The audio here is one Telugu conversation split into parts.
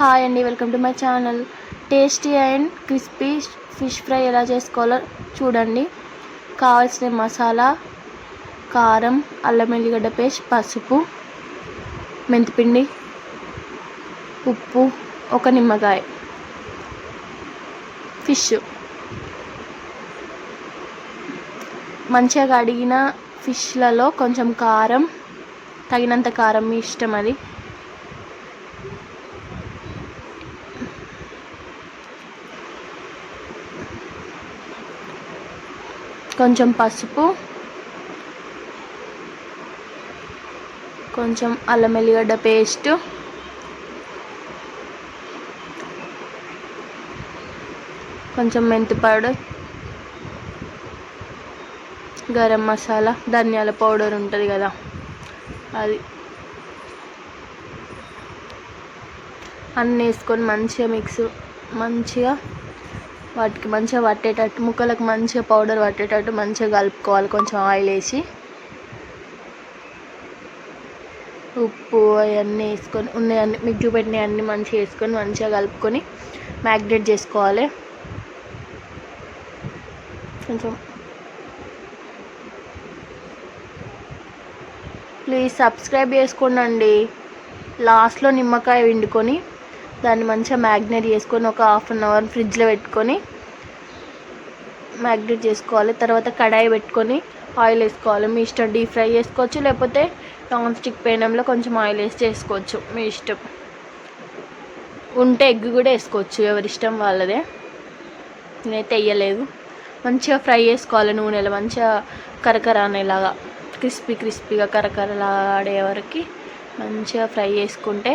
హాయ్ అండి, welcome to my channel. Tasty and crispy fish fry ఎలా చేసుకోవాలో చూడండి. కావాల్సిన మసాలా: కారం, అల్లం ఎల్లిగడ్డ పేస్ట్, పసుపు, మెంతిపిండి, ఉప్పు, ఒక నిమ్మకాయ. ఫిష్ మంచిగా కడిగిన ఫిష్లలో కొంచెం కారం, తగినంత కారం, మీ ఇష్టం అది. కొంచెం పసుపు, కొంచెం అల్లం ఎల్లిగడ్డ పేస్ట్, కొంచెం మెంతి పౌడర్, గరం మసాలా, ధనియాల పౌడర్ ఉంటుంది కదా అది, అన్నీ వేసుకొని మంచిగా వాటికి మంచిగా పట్టేటట్టు, ముక్కలకు మంచిగా పౌడర్ పట్టేటట్టు మంచిగా కలుపుకోవాలి. కొంచెం ఆయిల్ వేసి ఉప్పు అవన్నీ వేసుకొని ఉన్నాయన్నీ మీకు చూపెట్టినవి అన్నీ మంచిగా వేసుకొని మంచిగా కలుపుకొని మ్యాగ్నేట్ చేసుకోవాలి. కొంచెం ప్లీజ్ సబ్స్క్రైబ్ చేసుకోండి. లాస్ట్లో నిమ్మకాయ పిండుకొని దాన్ని మంచిగా మ్యాగ్నేట్ చేసుకొని ఒక ½ అన్ అవర్ ఫ్రిడ్జ్లో పెట్టుకొని మ్యాగ్నేట్ చేసుకోవాలి. తర్వాత కడాయి పెట్టుకొని ఆయిల్ వేసుకోవాలి. మీ ఇష్టం, డీప్ ఫ్రై చేసుకోవచ్చు, లేకపోతే నాన్ స్టిక్ పెనంలో కొంచెం ఆయిల్ వేసి చేసుకోవచ్చు, మీ ఇష్టం. ఉంటే ఎగ్ కూడా వేసుకోవచ్చు, ఎవరిష్టం వాళ్ళదే. నేనైతే వేయలేదు. మంచిగా ఫ్రై చేసుకోవాలి నూనెలో, మంచిగా కరకర అనేలాగా, క్రిస్పీగా కరకరలాడే వరకు మంచిగా ఫ్రై చేసుకుంటే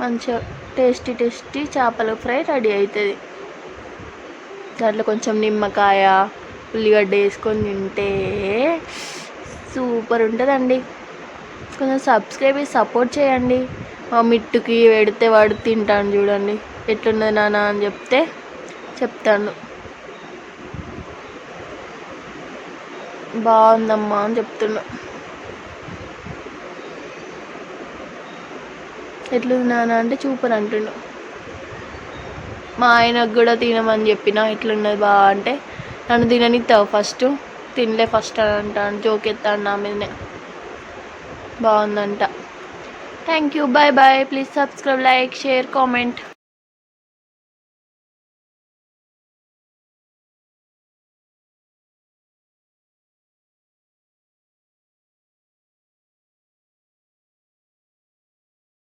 మంచిగా టేస్టీ చేపల ఫ్రై రెడీ అవుతుంది. దాంట్లో కొంచెం నిమ్మకాయ, ఉల్లిగడ్డ వేసుకొని తింటే సూపర్ ఉంటుందండి. కొంచెం సబ్స్క్రైబ్ చేసి సపోర్ట్ చేయండి. మా మిట్టుకి పెడితే వాడు తింటాను, చూడండి ఎట్లున్నది నాన్న అని చెప్తాను. బాగుందమ్మా అని చెప్తున్నా. ఎట్లుంది నాన్న అంటే సూపర్ అంటుండు. మా ఆయనకు కూడా తినమని చెప్పిన, ఎట్లున్నది బాగా అంటే, నన్ను తిననిస్తావు ఫస్ట్, తినలే ఫస్ట్ అని అంటాను, జోకెత్తాను నా మీదనే. బాగుందంట. Thank you, bye bye. Please subscribe, like, share, comment.